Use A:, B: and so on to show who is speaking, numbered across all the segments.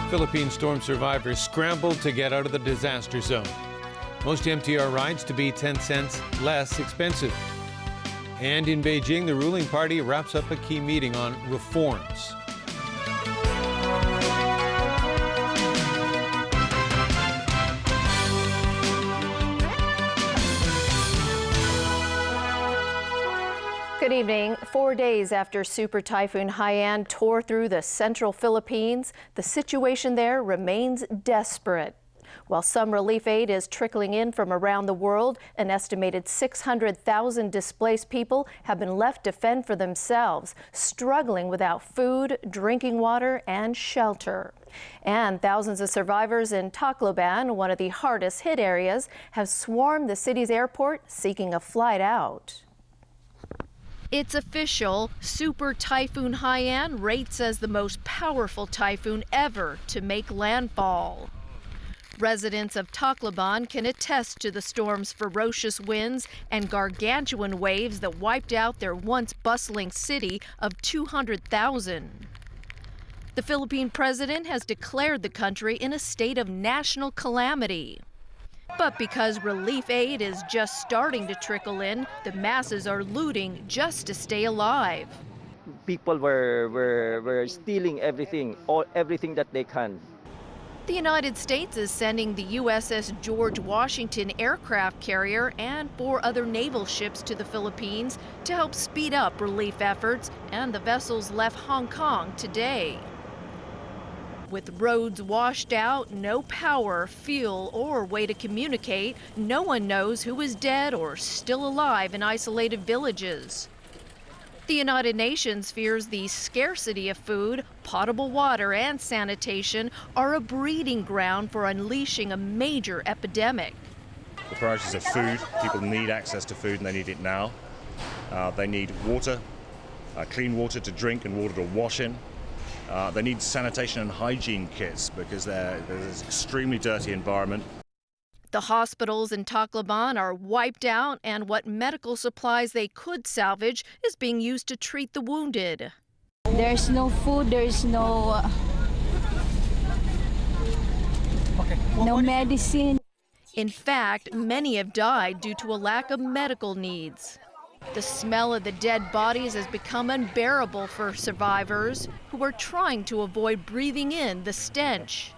A: Philippine storm survivors scrambled to get out of the disaster zone. Most MTR rides to be 10 cents less expensive. And in Beijing, the ruling party wraps up a key meeting on reforms.
B: Good evening. 4 days after Super Typhoon Haiyan tore through the central Philippines, the situation there remains desperate. While some relief aid is trickling in from around the world, an estimated 600,000 displaced people have been left to fend for themselves, struggling without food, drinking water, and shelter. And thousands of survivors in Tacloban, one of the hardest hit areas, have swarmed the city's airport seeking a flight out. It's official. Super Typhoon Haiyan rates as the most powerful typhoon ever to make landfall. Residents of Tacloban can attest to the storm's ferocious winds and gargantuan waves that wiped out their once bustling city of 200,000. The Philippine president has declared the country in a state of national calamity. But because relief aid is just starting to trickle in, the masses are looting just to stay alive.
C: People were stealing everything that they can.
B: The United States is sending the USS George Washington aircraft carrier and 4 other naval ships to the Philippines to help speed up relief efforts, and the vessels left Hong Kong today. With roads washed out, no power, fuel, or way to communicate, no one knows who is dead or still alive in isolated villages. The United Nations fears the scarcity of food, potable water, and sanitation are a breeding ground for unleashing a major epidemic.
D: The priorities of food. People need access to food and they need it now. They need water, clean water to drink and water to wash in. They need sanitation and hygiene kits because there's an extremely dirty environment.
B: The hospitals in Tacloban are wiped out, and what medical supplies they could salvage is being used to treat the wounded.
E: There's no food, there's no medicine.
B: In fact, many have died due to a lack of medical needs. The smell of the dead bodies has become unbearable for survivors who are trying to avoid breathing in the stench.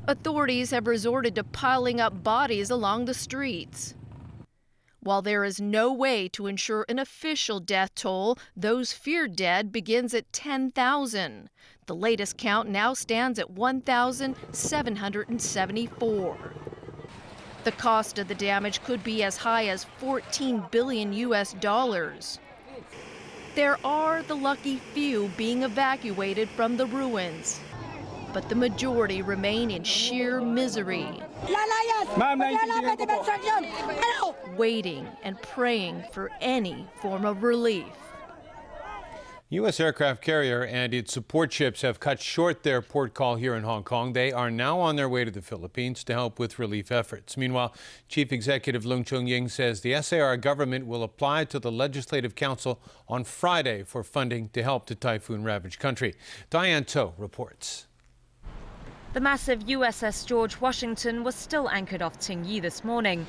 B: Authorities have resorted to piling up bodies along the streets. While there is no way to ensure an official death toll, those feared dead begins at 10,000. The latest count now stands at 1,774. The cost of the damage could be as high as $14 billion US. There are the lucky few being evacuated from the ruins, but the majority remain in sheer misery, waiting and praying for any form of relief.
A: U.S. aircraft carrier and its support ships have cut short their port call here in Hong Kong. They are now on their way to the Philippines to help with relief efforts. Meanwhile, Chief Executive Leung Chun-ying says the SAR government will apply to the Legislative Council on Friday for funding to help the typhoon-ravaged country. Diane To reports.
F: The massive USS George Washington was still anchored off Tsing this morning.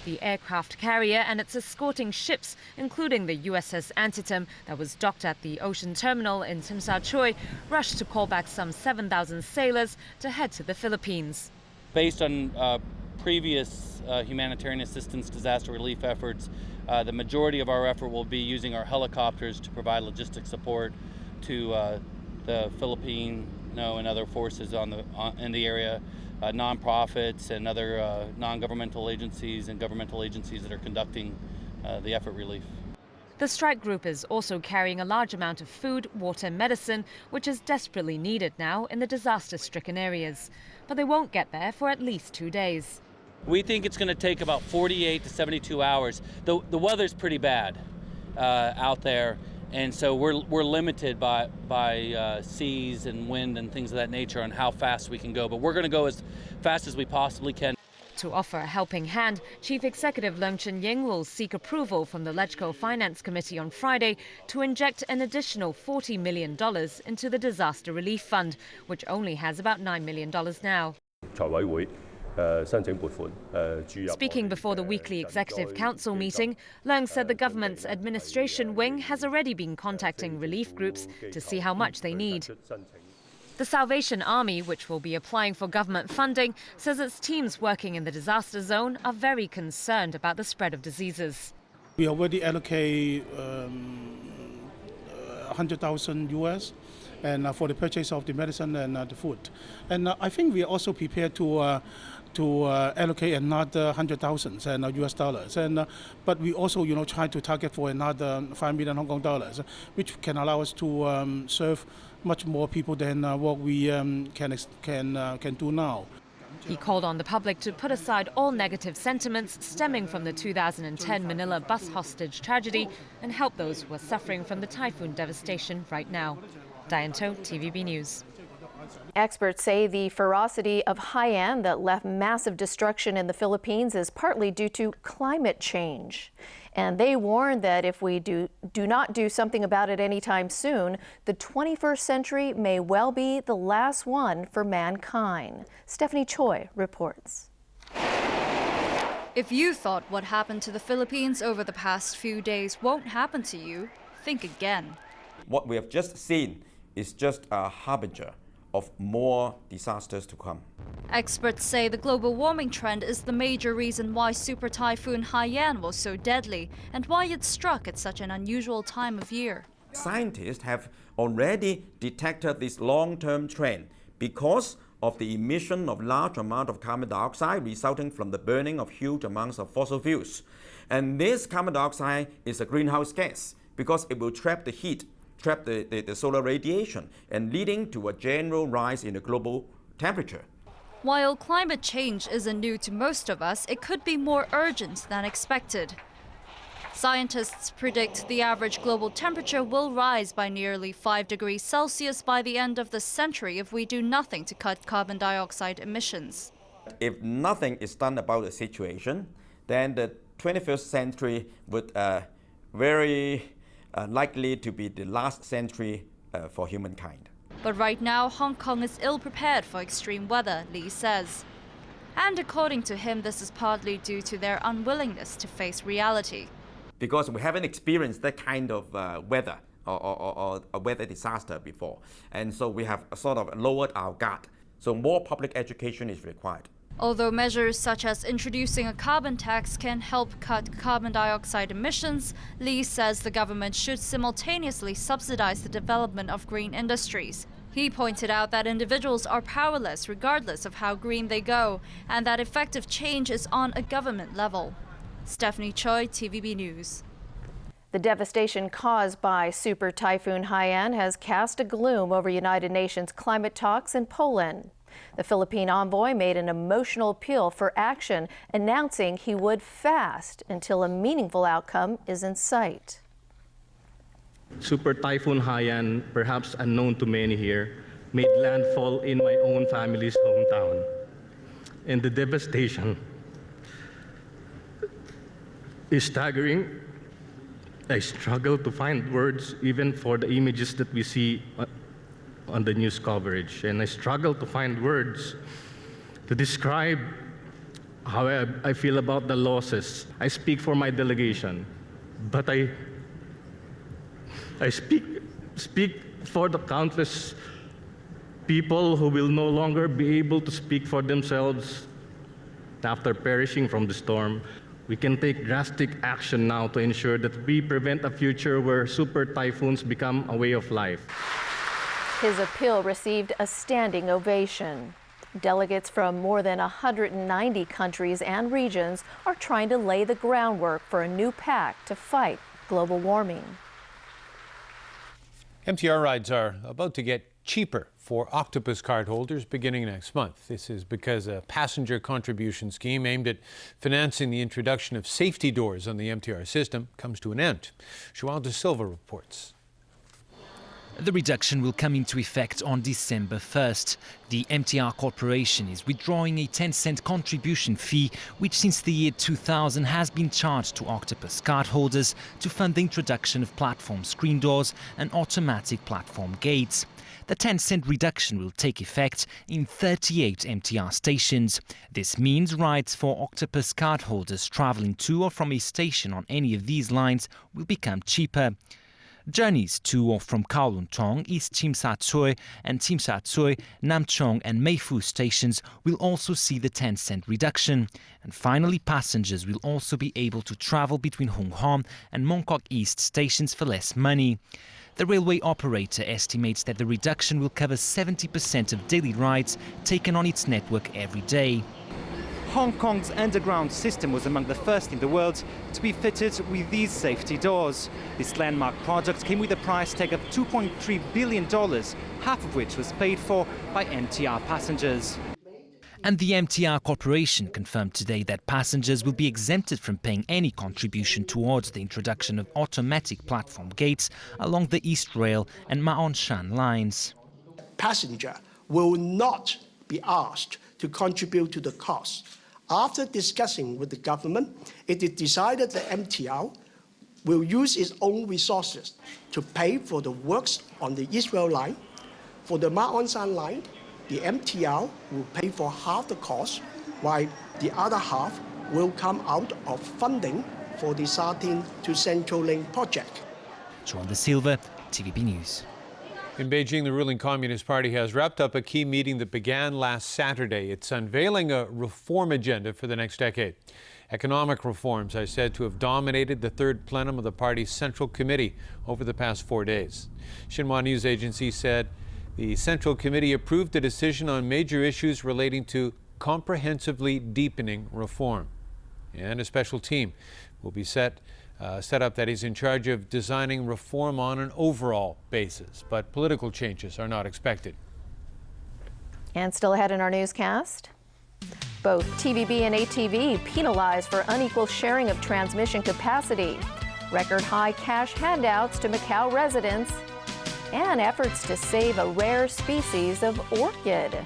F: The aircraft carrier and its escorting ships, including the USS Antietam that was docked at the ocean terminal in Tsim Sha Tsui, rushed to call back some 7,000 sailors to head to the Philippines.
G: Based on previous humanitarian assistance disaster relief efforts, the majority of our effort will be using our helicopters to provide logistic support to the Philippine and other forces in the area. Nonprofits and other non-governmental agencies and governmental agencies that are conducting the effort relief.
F: The strike group is also carrying a large amount of food, water and medicine, which is desperately needed now in the disaster-stricken areas. But they won't get there for at least 2 days.
G: We think it's going to take about 48 to 72 hours. The weather's pretty bad out there. And so we're limited by seas and wind and things of that nature on how fast we can go. But we're going to go as fast as we possibly can.
F: To offer a helping hand, Chief Executive Leung Chun-ying will seek approval from the LegCo Finance Committee on Friday to inject an additional $40 million into the Disaster Relief Fund, which only has about $9 million now. Speaking before the weekly Executive Council meeting, Leung said the government's administration wing has already been contacting relief groups to see how much they need. The Salvation Army, which will be applying for government funding, says its teams working in the disaster zone are very concerned about the spread of diseases.
H: We already allocate 100,000 US and for the purchase of the medicine and the food. And I think we are also prepared to allocate another 100,000 US dollars. But we also, try to target for another 5 million Hong Kong dollars, which can allow us to serve much more people than what we can do now.
F: He called on the public to put aside all negative sentiments stemming from the 2010 Manila bus hostage tragedy and help those who are suffering from the typhoon devastation right now. Diane To, TVB News.
B: Experts say the ferocity of Haiyan that left massive destruction in the Philippines is partly due to climate change. And they warn that if we do not do something about it anytime soon, the 21st century may well be the last one for mankind. Stephanie Choi reports.
I: If you thought what happened to the Philippines over the past few days won't happen to you, think again.
J: What we have just seen is just a harbinger of more disasters to come.
I: Experts say the global warming trend is the major reason why Super Typhoon Haiyan was so deadly and why it struck at such an unusual time of year.
J: Scientists have already detected this long-term trend because of the emission of large amount of carbon dioxide resulting from the burning of huge amounts of fossil fuels. And this carbon dioxide is a greenhouse gas because it will trap the heat, trap the solar radiation, and leading to a general rise in the global temperature.
I: While climate change isn't new to most of us, it could be more urgent than expected. Scientists predict the average global temperature will rise by nearly 5 degrees Celsius by the end of the century if we do nothing to cut carbon dioxide emissions.
J: If nothing is done about the situation, then the 21st century would very likely to be the last century for humankind.
I: But right now, Hong Kong is ill-prepared for extreme weather, Lee says. And according to him, this is partly due to their unwillingness to face reality.
J: Because we haven't experienced that kind of weather or a weather disaster before. And so we have sort of lowered our guard. So more public education is required.
I: Although measures such as introducing a carbon tax can help cut carbon dioxide emissions, Lee says the government should simultaneously subsidize the development of green industries. He pointed out that individuals are powerless regardless of how green they go, and that effective change is on a government level. Stephanie Choi, TVB News.
B: The devastation caused by Super Typhoon Haiyan has cast a gloom over United Nations climate talks in Poland. The Philippine envoy made an emotional appeal for action, announcing he would fast until a meaningful outcome is in sight.
K: Super Typhoon Haiyan, perhaps unknown to many here, made landfall in my own family's hometown. And the devastation is staggering. I struggle to find words even for the images that we see on the news coverage, and I struggle to find words to describe how I feel about the losses. I speak for my delegation, but I speak for the countless people who will no longer be able to speak for themselves after perishing from the storm. We can take drastic action now to ensure that we prevent a future where super typhoons become a way of life.
B: His appeal received a standing ovation. Delegates from more than 190 countries and regions are trying to lay the groundwork for a new pact to fight global warming.
A: MTR rides are about to get cheaper for Octopus cardholders beginning next month. This is because a passenger contribution scheme aimed at financing the introduction of safety doors on the MTR system comes to an end. João de Silva reports.
L: The reduction will come into effect on December 1st. The MTR Corporation is withdrawing a 10-cent contribution fee, which since the year 2000 has been charged to Octopus cardholders to fund the introduction of platform screen doors and automatic platform gates. The 10-cent reduction will take effect in 38 MTR stations. This means rides for Octopus cardholders travelling to or from a station on any of these lines will become cheaper. Journeys to or from Kowloon Tong, East Chim Sa Tsui and Chim Sa Tsui, Nam Chong and Mei Fu stations will also see the 10-cent reduction. And finally, passengers will also be able to travel between Hung Hom and Mong Kok East stations for less money. The railway operator estimates that the reduction will cover 70% of daily rides taken on its network every day.
M: Hong Kong's underground system was among the first in the world to be fitted with these safety doors. This landmark project came with a price tag of $2.3 billion, half of which was paid for by MTR passengers.
L: And the MTR Corporation confirmed today that passengers will be exempted from paying any contribution towards the introduction of automatic platform gates along the East Rail and Ma On Shan lines.
N: Passenger will not be asked to contribute to the cost. After discussing with the government, it is decided that MTR will use its own resources to pay for the works on the East Rail line. For the Ma On Shan line, the MTR will pay for half the cost, while the other half will come out of funding for the Sha Tin to Central Link project.
L: John De Silva, TVB News.
A: In Beijing, the ruling Communist Party has wrapped up a key meeting that began last Saturday. It's unveiling a reform agenda for the next decade. Economic reforms are said to have dominated the third plenum of the party's Central Committee over the past 4 days. Xinhua News Agency said the Central Committee approved a decision on major issues relating to comprehensively deepening reform. And a special team will be set up that is in charge of designing reform on an overall basis. But political changes are not expected.
B: And still ahead in our newscast, both TVB and ATV penalized for unequal sharing of transmission capacity, record high cash handouts to Macau residents, and efforts to save a rare species of orchid.